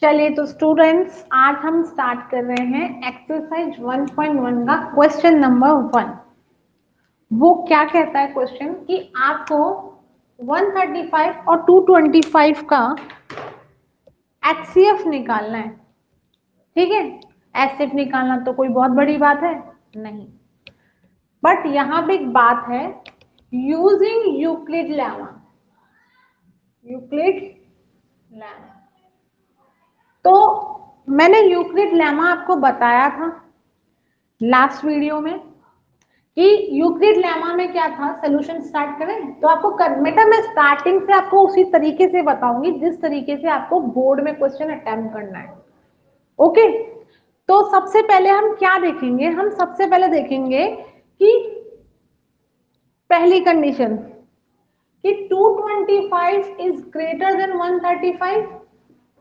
चलिए तो स्टूडेंट्स आज हम स्टार्ट कर रहे हैं एक्सरसाइज 1.1 का क्वेश्चन नंबर 1। वो क्या कहता है क्वेश्चन कि आपको 135 और 225 का HCF निकालना है। ठीक है, HCF निकालना तो कोई बहुत बड़ी बात है नहीं, बट यहां पे एक बात है, using Euclid lemma. Euclid lemma तो मैंने यूक्लिड लेमा आपको बताया था लास्ट वीडियो में कि यूक्लिड लेमा में क्या था। सोल्यूशन स्टार्ट करें तो आपको बेटा मैं स्टार्टिंग से आपको उसी तरीके से बताऊंगी जिस तरीके से आपको बोर्ड में क्वेश्चन अटेम्प्ट करना है। ओके, तो सबसे पहले हम क्या देखेंगे, हम सबसे पहले देखेंगे कि पहली कंडीशन कि 225 इज ग्रेटर देन 135।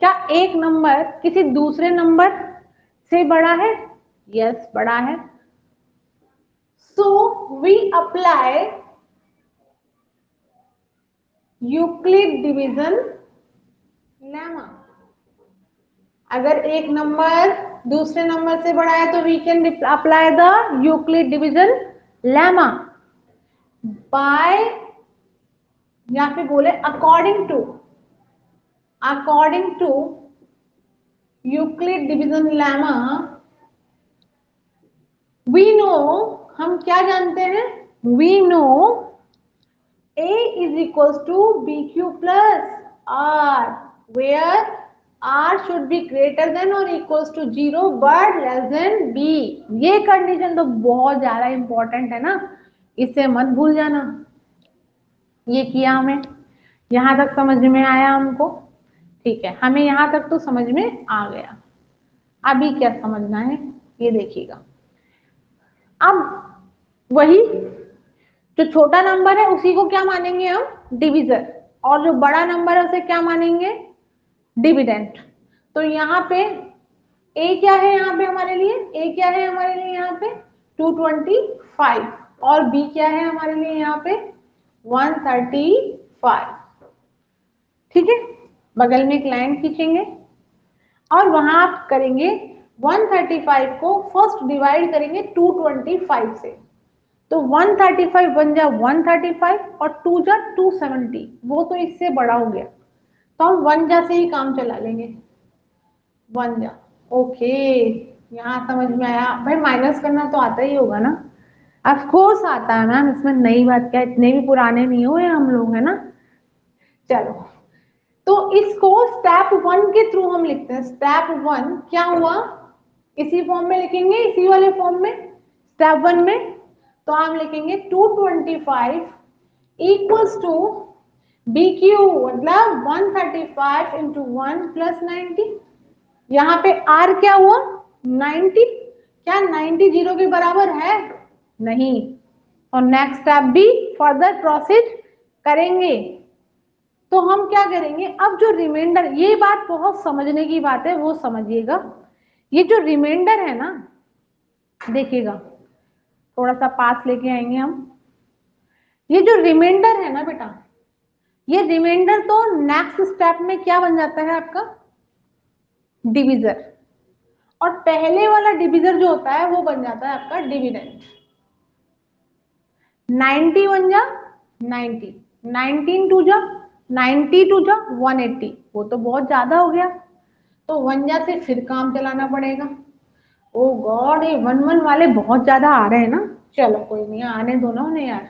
क्या एक नंबर किसी दूसरे नंबर से बड़ा है? यस, बड़ा है। So we apply Euclid division lemma। अगर एक नंबर दूसरे नंबर से बड़ा है तो we can apply the Euclid division lemma by, या फिर बोले according to Euclid division lemma we know, हम क्या जानते हैं, we know A is equals to BQ plus R, where R should be greater than or equals to 0 but less than B। ये condition तो बहुत ज्यादा इंपॉर्टेंट है ना, इसे मत भूल जाना। ये किया हमें, यहां तक समझ में आया हमको? ठीक है, हमें यहां तक तो समझ में आ गया। अभी क्या समझना है ये देखिएगा। अब वही जो छोटा नंबर है उसी को क्या मानेंगे हम, डिविजर, और जो बड़ा नंबर है उसे क्या मानेंगे, डिविडेंट। तो यहाँ पे ए क्या है, यहाँ पे हमारे लिए ए क्या है, हमारे लिए यहाँ पे 225 और बी क्या है हमारे लिए यहाँ पे 135। ठीक है, बगल में एक लाइन खींचेंगे और वहां आप करेंगे 135 को फर्स्ट डिवाइड करेंगे 225 से, तो 135 बन जा 135 और 2 जा 270, वो तो इससे बड़ा हो गया तो हम 1 जा से ही काम चला लेंगे। 1 जा, ओके, यहाँ समझ में आया? भाई माइनस करना तो आता ही होगा ना, ऑफ कोर्स आता है मैम, इसमें नई बात क्या, इतने भी पुराने नहीं हुए हम लोग, है ना। चलो, तो इसको स्टेप 1 के थ्रू हम लिखते हैं। स्टेप 1 क्या हुआ, इसी फॉर्म में लिखेंगे, इसी वाले फॉर्म में स्टेप 1 में। तो हम लिखेंगे 225 इक्वल्स टू BQ, मतलब 135 इंटू 1 प्लस 90। यहाँ पे R क्या हुआ, 90। क्या 90 जीरो के बराबर है? नहीं। और नेक्स्ट स्टेप भी फर्दर प्रोसीड करेंगे। तो हम क्या करेंगे, अब जो रिमाइंडर, ये बात बहुत समझने की बात है, वो समझिएगा। ये जो रिमाइंडर है ना, देखिएगा, थोड़ा सा पास लेके आएंगे हम। ये जो रिमाइंडर है ना बेटा, ये रिमाइंडर तो नेक्स्ट स्टेप में क्या बन जाता है आपका, डिविजर। और पहले वाला डिविजर जो होता है वो बन जाता है आपका डिविडेंड। 90 बन जा 90, 19 टू जा 90 टू जा 180, वो तो बहुत ज्यादा हो गया, तो 1 जा से फिर काम चलाना पड़ेगा। ओ गॉड, ये 1 वाले बहुत ज्यादा आ रहे हैं ना, चलो कोई नहीं, आने दो ना उन्हें यार।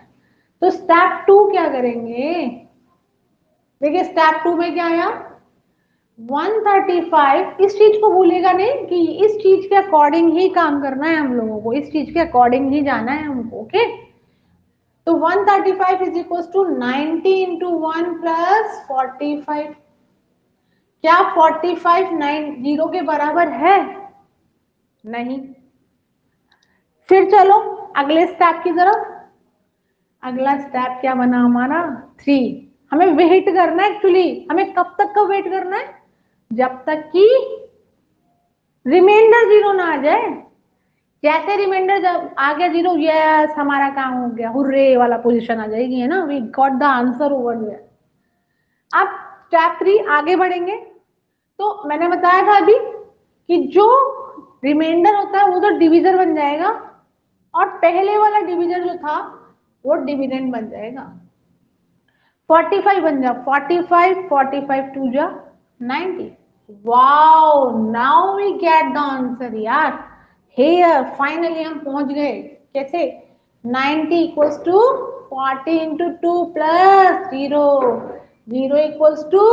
तो स्टेप 2 क्या करेंगे, देखिए स्टेप 2 में क्या आया 135। इस चीज को भूलेगा नहीं कि इस चीज के अकॉर्डिंग ही काम करना है हम लोगों को, इस चीज के अकॉर्डिंग ही जाना है हमको। ओके, तो 135 is equal to 90 into 1 plus 45। क्या 45 0 के बराबर है? नहीं। फिर चलो अगले स्टेप की तरफ। अगला स्टेप क्या बना हमारा, 3। हमें वेट करना है, एक्चुअली हमें कब तक का वेट करना है, जब तक कि रिमाइंडर 0 ना आ जाए। जैसे रिमाइंडर जब आ गया 0, यस हमारा काम हो गया, हुर्रे वाला पोजीशन आ जाएगी, है ना, we got the answer over there. अब स्टेप 3 आगे बढ़ेंगे। तो मैंने बताया था अभी कि जो रिमाइंडर होता है वो तो डिविजर बन जाएगा और पहले वाला डिविजर जो था वो डिविडेंड बन जाएगा। 45 बन जा 45, 45 टू जा 90। Wow, now we get the answer यार। हेयर फाइनली हम पहुंच गए। कैसे? 90 equals to 40 into 2 plus 0, 0 equals to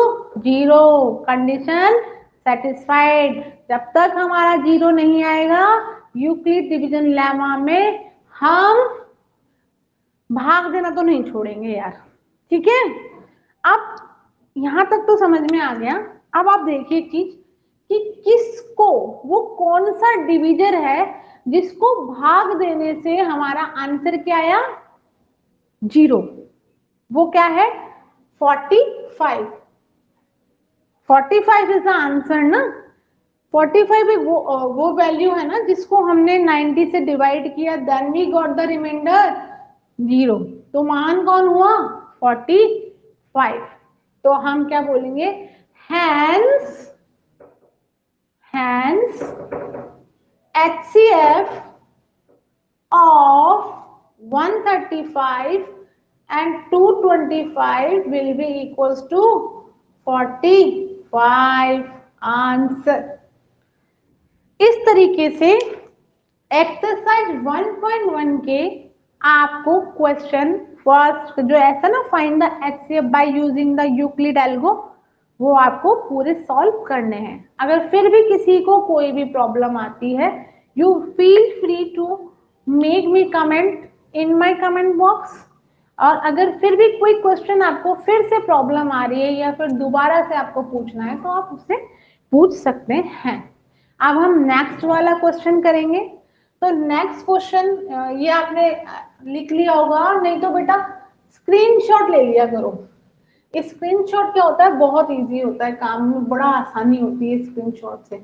0। Condition satisfied. जब तक हमारा 0 नहीं आएगा यूक्लिड डिवीजन लेमा में हम भाग देना तो नहीं छोड़ेंगे यार। ठीक है, अब यहां तक तो समझ में आ गया। अब आप देखिए एक चीज कि किसको, वो कौन सा डिविजर है जिसको भाग देने से हमारा आंसर क्या आया? 0। वो क्या है? 45। 45 इज द आंसर ना। 45 एक वो वैल्यू है ना जिसको हमने 90 से डिवाइड किया, then we got the remainder 0। तो मान कौन हुआ? 45। तो हम क्या बोलेंगे? Hence, hence HCF of 135 and 225 will be equals to 45 answer. इस तरीके से एक्सरसाइज 1.1 के आपको क्वेश्चन फर्स्ट जो ऐसा ना, find the HCF by using the Euclid algo, वो आपको पूरे सॉल्व करने हैं। अगर फिर भी किसी को कोई भी प्रॉब्लम आती है, you feel free to make me comment in my comment box. और अगर फिर भी कोई क्वेश्चन आपको फिर से प्रॉब्लम आ रही है या फिर दोबारा से आपको पूछना है तो आप उससे पूछ सकते हैं। अब हम नेक्स्ट वाला क्वेश्चन करेंगे। तो नेक्स्ट क्वेश्चन ये आपने लिख लिया होगा, नहीं तो बेटा स्क्रीनशॉट ले लिया करो। स्क्रीनशॉट क्या होता है? बहुत इजी होता है काम में, बड़ा आसानी होती है स्क्रीनशॉट से,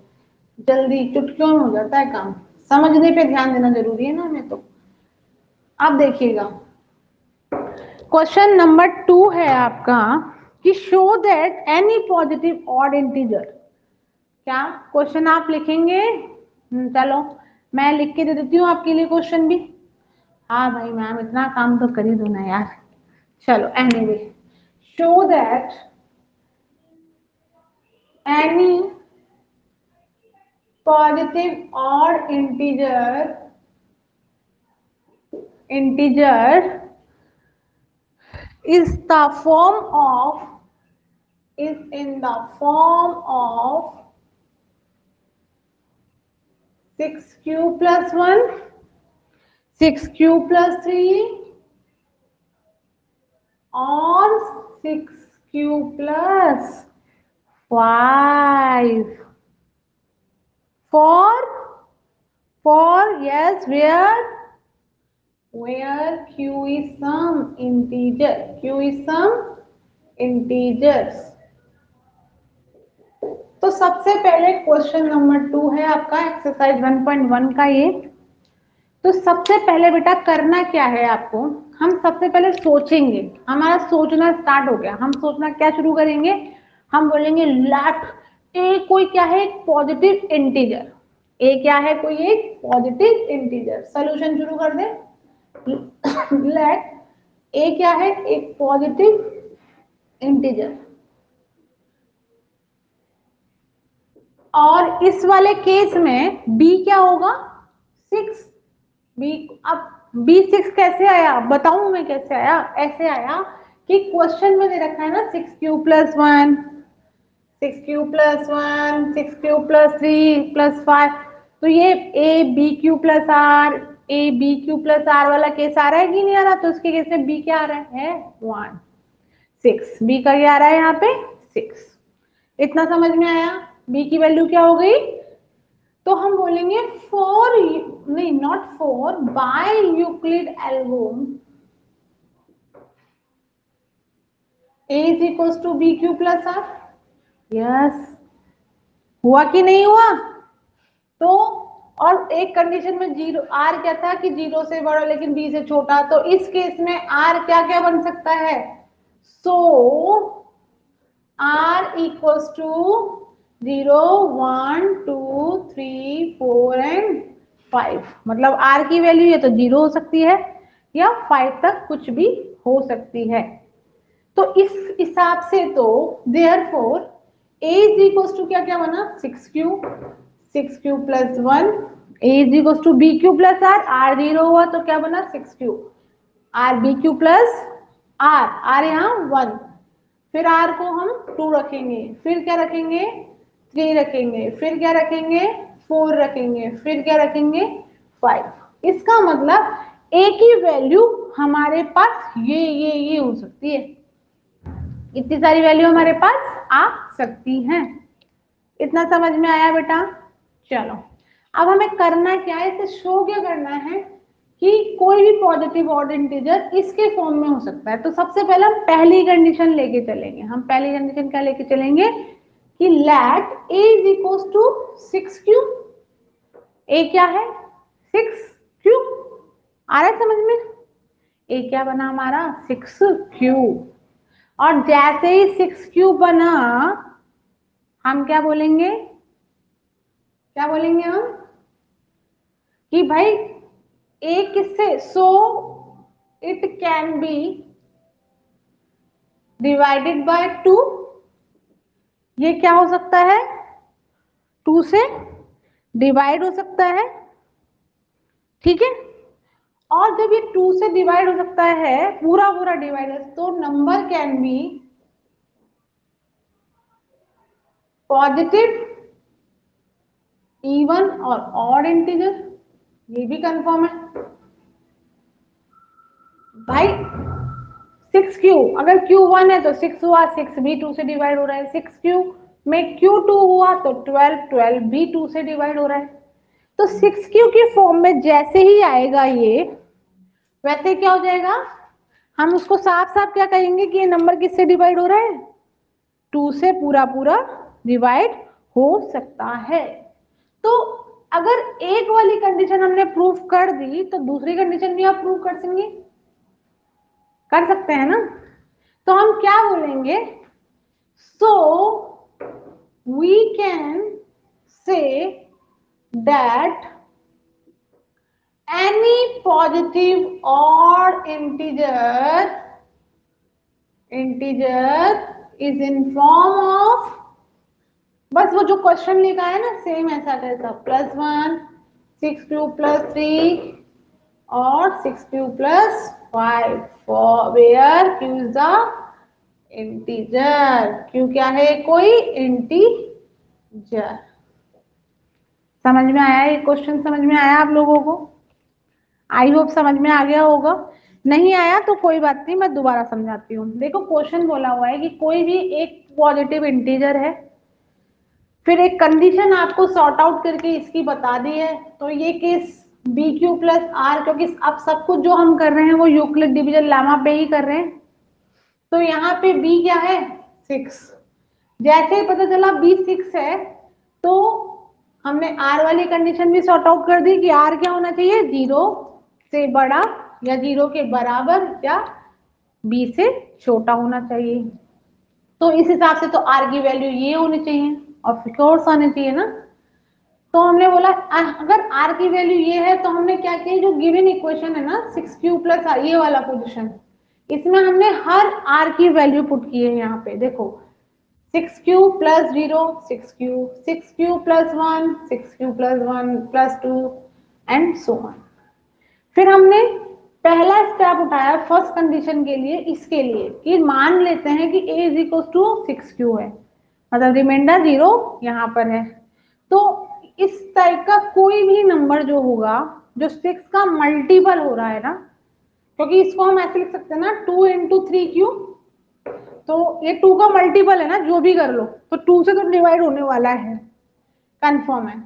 जल्दी चुटकियों में हो जाता है काम। समझने पे ध्यान देना जरूरी है ना हमें। तो आप देखिएगा, क्वेश्चन नंबर 2 है आपका कि show that any positive odd integer. क्या क्वेश्चन आप लिखेंगे? चलो मैं लिख के दे देती हूँ आपके लिए क्वेश्चन भी। हाँ भाई मैम, इतना काम तो कर ही दो ना यार। चलो anyway, show that any positive odd integer is the form of is in the form of 6q plus 1, 6q plus 3 or 6q plus 5 for yes, where q is some integer, q is some integers। तो सबसे पहले question number 2 है आपका exercise 1.1 का ये। तो सबसे पहले बेटा करना क्या है आपको? हम सबसे पहले सोचेंगे, हमारा सोचना स्टार्ट हो गया। हम सोचना क्या शुरू करेंगे? हम बोलेंगे लेट ए कोई क्या है? एक पॉजिटिव इंटीजर। ए क्या है? कोई एक पॉजिटिव इंटीजर। सोल्यूशन शुरू कर दे। लेट ए क्या है? एक पॉजिटिव इंटीजर। और इस वाले केस में b क्या होगा? 6। b, अब b6 कैसे आया बताऊं मैं कैसे आया? ऐसे आया कि क्वेश्चन में दे रखा है ना 6q plus 1, 6q plus 1, 6q plus 3 plus 5। तो ये a b q plus r, a b q plus r वाला केस आ रहा है कि नहीं आ रहा? तो उसके केस में b क्या आ रहा है? 1, 6। b का क्या आ रहा है यहाँ पे? 6। इतना समझ में आया? b की वैल्यू क्या हो गई? तो हम बोलेंगे फॉर, नहीं not for, by Euclid algorithm a is equals to b q plus r. Yes, हुआ कि नहीं हुआ? तो और एक कंडीशन में जीरो, आर क्या था कि 0 से बड़ा लेकिन b से छोटा, तो इस केस में r क्या क्या बन सकता है? सो r इक्वल्स टू 0 1 2 3 4 एंड 5। मतलब r की वैल्यू या तो 0 हो सकती है या 5 तक कुछ भी हो सकती है। तो इस हिसाब से तो therefore a is equal to क्या क्या बना 6q plus 1, a is equal to bq plus r 0 हुआ तो क्या बना 6q, r bq plus r यहाँ 1, फिर r को हम 2 रखेंगे, फिर क्या रखेंगे 3 रखेंगे, फिर क्या रखेंगे 4 रखेंगे, फिर क्या रखेंगे 5। इसका मतलब a की वैल्यू हमारे पास ये हो सकती है, इतनी सारी वैल्यू हमारे पास आ सकती हैं। इतना समझ में आया बेटा? चलो अब हमें करना क्या है, इसे शो क्या करना है कि कोई भी पॉजिटिव ऑड इंटीजर इसके फॉर्म में हो सकता है। तो सबसे पहले हम पहली कंडीशन लेके चलेंगे। हम पहली कंडीशन क्या लेके चलेंगे कि let a is equal to 6q। a क्या है 6q, आ रहा है समझ में? a क्या बना हमारा 6q, और जैसे ही 6q बना हम क्या बोलेंगे, क्या बोलेंगे हम कि भाई a किससे, so it can be divided by 2। ये क्या हो सकता है 2 से डिवाइड हो सकता है, ठीक है। और जब ये 2 से डिवाइड हो सकता है पूरा पूरा डिवाइड है तो number can be positive, even और ऑड इंटीजर। ये भी कंफर्म है भाई। 6q अगर q1 है तो 6 हुआ, 6 भी 2 से डिवाइड हो रहा है, 6q में q2 हुआ तो 12 भी 2 से डिवाइड हो रहा है। तो 6q की फॉर्म में जैसे ही आएगा ये, वैसे क्या हो जाएगा, हम उसको साफ साफ क्या कहेंगे कि ये नंबर किससे डिवाइड हो रहा है 2 से पूरा पूरा डिवाइड हो सकता है। तो अगर एक वाली कंडीशन हमने प्रूफ कर दी तो दूसरी कंडीशन भी आप प्रूव कर सकेंगे, कर सकते हैं ना। तो हम क्या बोलेंगे, so we can say that any positive or integer is in form of, बस वो जो क्वेश्चन लिखा है ना सेम ऐसा कैसा +1 6q प्लस 3 और 6q plus 5 for where q is the integer. q क्या है, कोई इंटीजर। समझ में आया ये क्वेश्चन, समझ में आया आप लोगों को? आई होप समझ में आ गया होगा। नहीं आया तो कोई बात नहीं, मैं दोबारा समझाती हूँ। देखो क्वेश्चन बोला हुआ है कि कोई भी एक पॉजिटिव इंटीजर है, फिर एक कंडीशन आपको सॉर्ट आउट करके इसकी बता दी है। तो ये case b q plus r, क्योंकि अब सब कुछ जो हम कर रहे हैं वो यूक्लिड डिवीजन लेमा पे ही कर रहे हैं। तो यहाँ पे b क्या है 6, जैसे ही पता चला b 6 है तो हमने r वाली कंडीशन भी सॉर्ट आउट कर दी कि r क्या होना चाहिए 0 से बड़ा या 0 के बराबर या b से छोटा होना चाहिए। तो इस हिसाब से तो r की वैल्यू ये होनी चाहिए और फिकोर्स आने चाहिए ना। तो हमने बोला अगर r की वैल्यू ये है तो हमने क्या किया, जो गिवन इक्वेशन है ना 6q प्लस ये वाला पोजीशन, इसमें हमने हर r की वैल्यू पुट की है। यहाँ पे देखो 6q plus 0 6q, 6q plus 1 6q plus 1 plus 2 and so on. फिर हमने पहला स्टेप उठाया फर्स्ट कंडीशन के लिए, इसके लिए कि मान लेते हैं कि a is equal to 6q है, मतलब रिमाइंडर 0 यहाँ पर है। तो इस टाइप का कोई भी नंबर जो होगा जो 6 का मल्टीपल हो रहा है ना, क्योंकि इसको हम ऐसे लिख सकते हैं ना 2 इंटू 3q, तो ये 2 का मल्टीपल है ना, जो भी कर लो तो 2 से तो डिवाइड होने वाला है, कंफर्म है।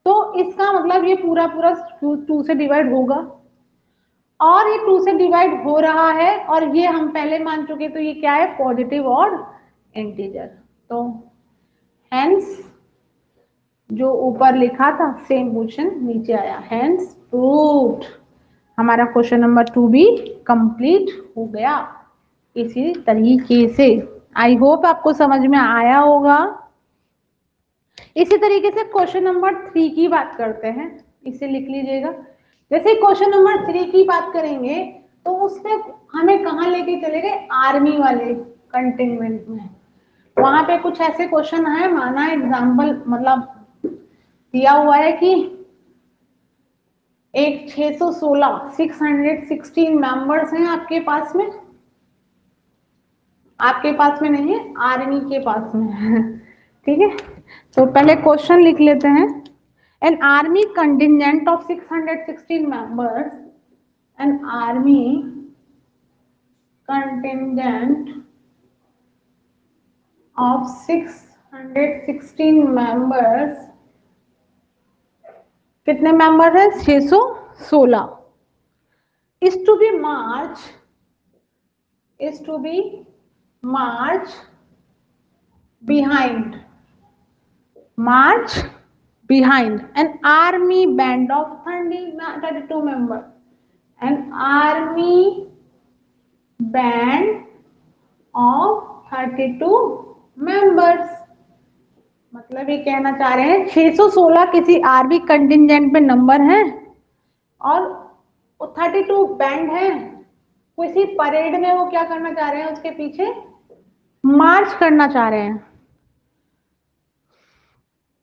तो इसका मतलब ये पूरा पूरा 2 से डिवाइड होगा, और ये 2 से डिवाइड हो रहा है, और ये हम पहले मान चुके तो ये क्या है पॉजिटिव और इंटीजर। तो हेंस जो ऊपर लिखा था सेम क्वेश्चन नीचे आया, हेंस प्रूव्ड। हमारा क्वेश्चन नंबर 2 भी कंप्लीट हो गया इसी तरीके से। आई होप आपको समझ में आया होगा। इसी तरीके से क्वेश्चन नंबर 3 की बात करते हैं, इसे लिख लीजिएगा। जैसे क्वेश्चन नंबर 3 की बात करेंगे तो उसमें हमें कहाँ लेके चले गए, आर्मी वाले कंटेनमेंट में। वहां पे कुछ ऐसे क्वेश्चन है, माना एग्जाम्पल मतलब दिया हुआ है कि एक 616 616 मेंबर्स हैं आपके पास में, आपके पास में नहीं है, आर्मी के पास में है। ठीक है, तो पहले क्वेश्चन लिख लेते हैं। An army contingent of 616 members, an army contingent of 616 members, कितने मेंबर है, 616, is to be march, is to be march behind, march behind an army band of 32 members, an army band of 32 members। मतलब ये कहना चाह रहे हैं 616 किसी army contingent में नंबर है और 32 बैंड है, किसी परेड में वो क्या करना चाह रहे हैं, उसके पीछे मार्च करना चाह रहे हैं।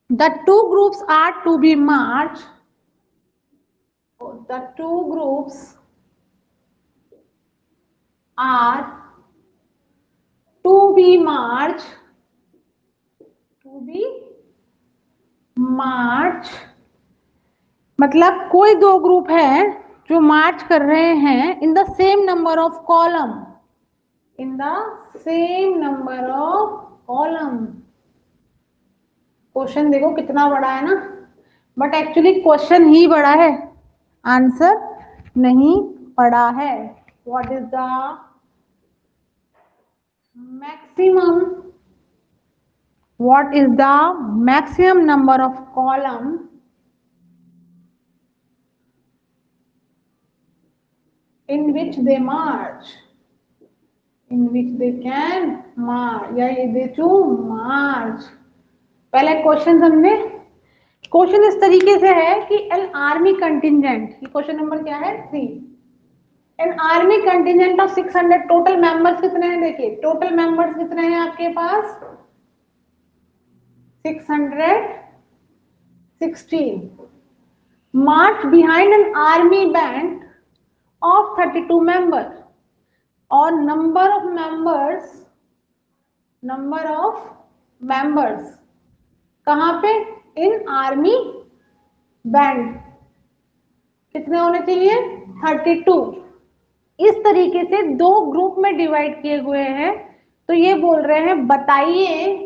The two groups are to be marched, the two groups are to be marched, to be march, मतलब कोई दो ग्रुप है जो मार्च कर रहे हैं in the same number of column, in the same number of column. Question देखो कितना बड़ा है ना, बट एक्चुअली क्वेश्चन ही बड़ा है, आंसर नहीं पड़ा है। What is the maximum, what is the maximum number of column in which they march, in which they can march या they to march। पहले क्वेश्चन समझे। क्वेश्चन इस तरीके से है कि an army contingent, question number क्या है 3, an army contingent of 600, total members कितने हैं, देखिए टोटल मेंबर्स कितने हैं आपके पास 616, march behind an army band of 32 member, और number of members कहां पे, इन आर्मी बैंड कितने होने चाहिए 32। इस तरीके से दो ग्रुप में डिवाइड किए हुए हैं। तो ये बोल रहे हैं बताइए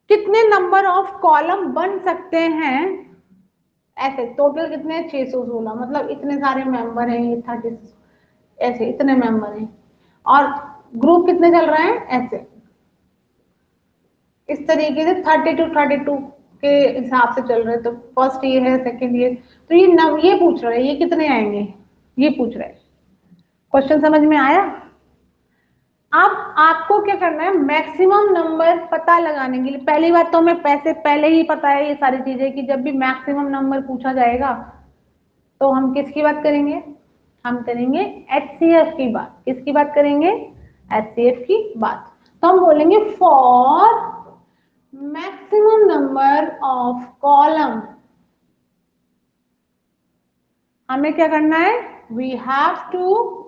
कितने नंबर ऑफ कॉलम बन सकते हैं, ऐसे टोटल कितने 616, मतलब इतने सारे मेंबर हैं 30, ऐसे इतने मेंबर हैं और ग्रुप कितने चल रहे हैं ऐसे, इस तरीके से 32 के हिसाब से चल रहे हैं। तो फर्स्ट ये है, सेकंड ये, तो ये पूछ रहा है ये कितने आएंगे, ये पूछ रहा है। क्वेश्चन समझ में आया। अब आपको क्या करना है, मैक्सिमम नंबर पता लगाने के लिए, पहली बात तो हमें पैसे पहले ही पता है ये सारी चीजें कि जब भी मैक्सिमम नंबर पूछा जाएगा तो हम किसकी बात करेंगे, हम करेंगे HCF की बात। किसकी बात करेंगे, HCF की बात। तो हम बोलेंगे for maximum number of column, हमें क्या करना है, we have to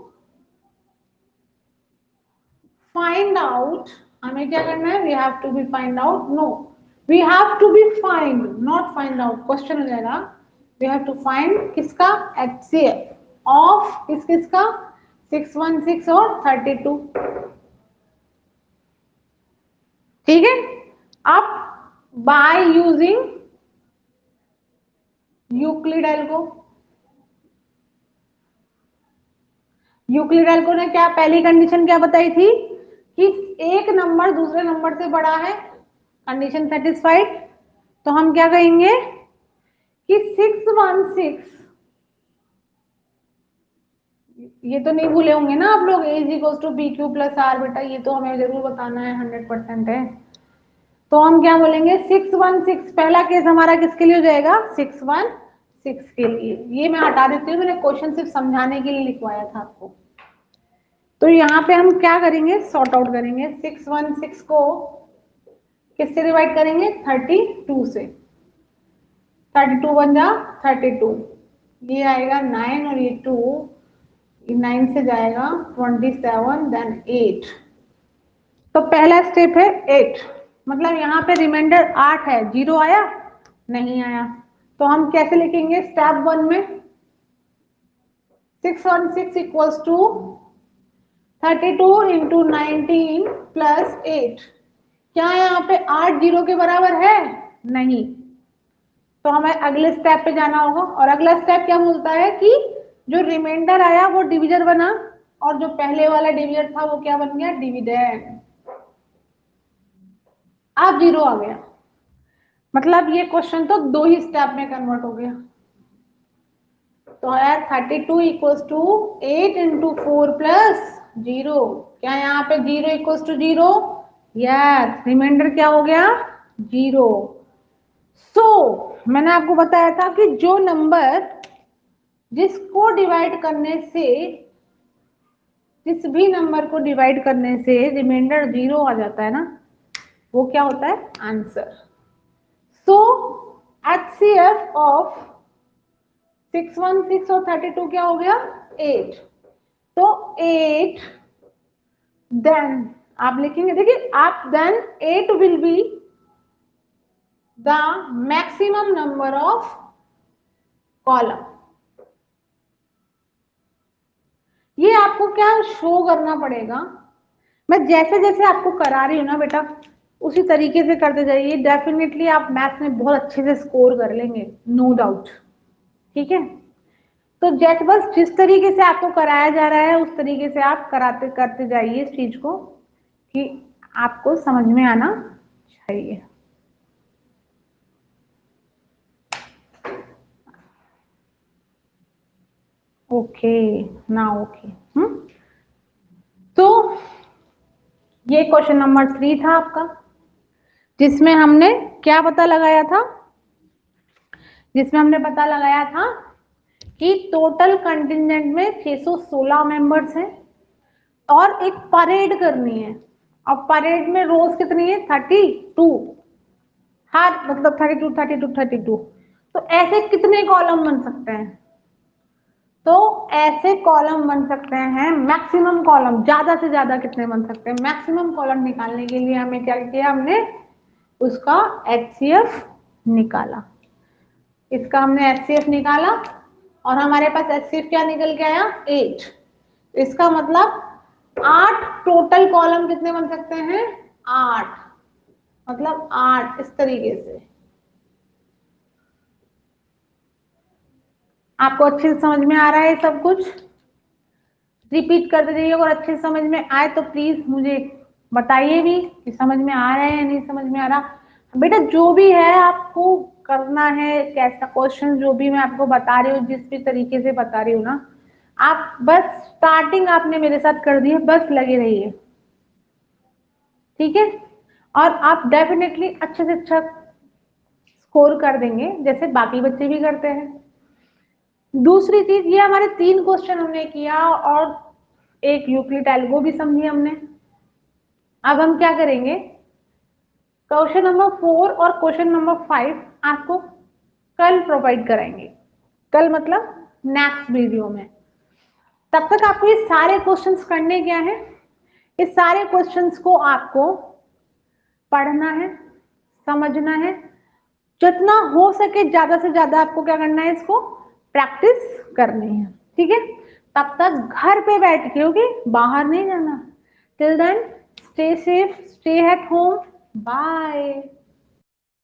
find out, हमें क्या करना है, we have to be find out, no we have to be find, not find out, question हो जाएगा। वी हैव टू फाइंड किसका, HCF ऑफ किसका 616 और 32। ठीक है, अब by using Euclid algo, Euclid algo ने क्या पहली कंडीशन क्या बताई थी कि एक नंबर दूसरे नंबर से बड़ा है, कंडीशन सेटिस्फाइड। तो हम क्या कहेंगे कि 616, ये तो नहीं भूले होंगे ना आप लोग, A = BQ + R, बेटा ये तो हमें जरूर बताना है, 100% है। तो हम क्या बोलेंगे 616, पहला केस हमारा किसके लिए हो जाएगा 616 के लिए। ये मैं हटा देती हूँ, मैंने क्वेश्चन सिर्फ समझाने के लिए लिखवाया था आपको। तो यहाँ पे हम क्या करेंगे सॉर्ट आउट करेंगे, 616 को किससे डिवाइड करेंगे 32 से, 32 बन जा 32, ये आएगा 9 और ये 2, 9 से जाएगा 27 देन 8। तो पहला स्टेप है 8, मतलब यहाँ पे रिमाइंडर 8 है, 0 आया नहीं आया। तो हम कैसे लिखेंगे स्टेप 1 में 616 इक्वल्स टू 32 इंटू 19 प्लस 8। क्या यहाँ पे 8 0 के बराबर है नहीं, तो हमें अगले स्टेप पे जाना होगा। और अगला स्टेप क्या बोलता है कि जो रिमाइंडर आया वो डिविजर बना और जो पहले वाला डिविजर था वो क्या बन गया डिविडेंड। अब 0 आ गया, मतलब ये क्वेश्चन तो 2 ही स्टेप में कन्वर्ट हो गया। तो आया 32 इक्वल्स टू 8 इंटू 4 प्लस 0। क्या यहाँ पे 0 इक्वल्स टू 0, यस रिमाइंडर क्या हो गया 0। सो मैंने आपको बताया था कि जो नंबर जिसको डिवाइड करने से, जिस भी नंबर को डिवाइड करने से रिमाइंडर 0 आ जाता है ना, वो क्या होता है आंसर। सो HCF ऑफ 616 और 32 क्या हो गया 8। तो 8 देन आप लिखेंगे, देखिए आप then 8 will be the maximum number of column. ये आपको क्या शो करना पड़ेगा, मैं जैसे जैसे आपको करा रही हूँ ना बेटा उसी तरीके से करते जाइए, डेफिनेटली आप मैथ में बहुत अच्छे से स्कोर कर लेंगे, नो डाउट। ठीक है, तो जैसे बस जिस तरीके से आपको कराया जा रहा है उस तरीके से आप कराते करते जाइए इस चीज को, कि आपको समझ में आना चाहिए। ओके ना ओके। तो ये क्वेश्चन नंबर 3 था आपका, जिसमें हमने क्या पता लगाया था, जिसमें हमने पता लगाया था कि टोटल कंटिजेंट में 616 मेंबर्स हैं और एक परेड करनी है। अब परेड में रोज कितनी है 32, हर मतलब 32 32 32। तो ऐसे कितने कॉलम बन सकते हैं, तो ऐसे कॉलम बन सकते हैं मैक्सिमम कॉलम, ज्यादा से ज्यादा कितने बन सकते हैं, मैक्सिमम कॉलम निकालने के लिए हमें क्या किया, हमने उसका HCF निकाला। इसका हमने HCF निकाला और हमारे पास HCF क्या निकल के आया 8। इसका मतलब 8 टोटल कॉलम कितने बन सकते हैं 8, मतलब 8 इस तरीके से। आपको अच्छे से समझ में आ रहा है सब कुछ, रिपीट करते जाइए, अगर अच्छे से समझ में आए तो प्लीज मुझे बताइए भी कि समझ में आ रहा है या नहीं समझ में आ रहा। बेटा जो भी है आपको करना है, कैसा क्वेश्चन जो भी मैं आपको बता रही हूँ, जिस भी तरीके से बता रही हूँ ना, आप बस स्टार्टिंग आपने मेरे साथ कर दी है, बस लगे रहिए। ठीक है, और आप डेफिनेटली अच्छे से अच्छा स्कोर कर देंगे जैसे बाकी बच्चे भी करते हैं। दूसरी चीज, ये हमारे 3 क्वेश्चन हमने किया और एक यूक्लिड एल्गो भी समझी हमने। अब हम क्या करेंगे, क्वेश्चन नंबर 4 और क्वेश्चन नंबर 5 आपको कल प्रोवाइड कराएंगे, कल मतलब नेक्स्ट वीडियो में। तब तक आपको ये सारे क्वेश्चंस करने क्या है, इस सारे क्वेश्चंस को आपको पढ़ना है, समझना है, जितना हो सके ज्यादा से ज्यादा आपको क्या करना है, इसको प्रैक्टिस करनी है। ठीक है, तब तक घर पे बैठ के, ओके बाहर नहीं जाना। Till then stay safe, stay at home, bye.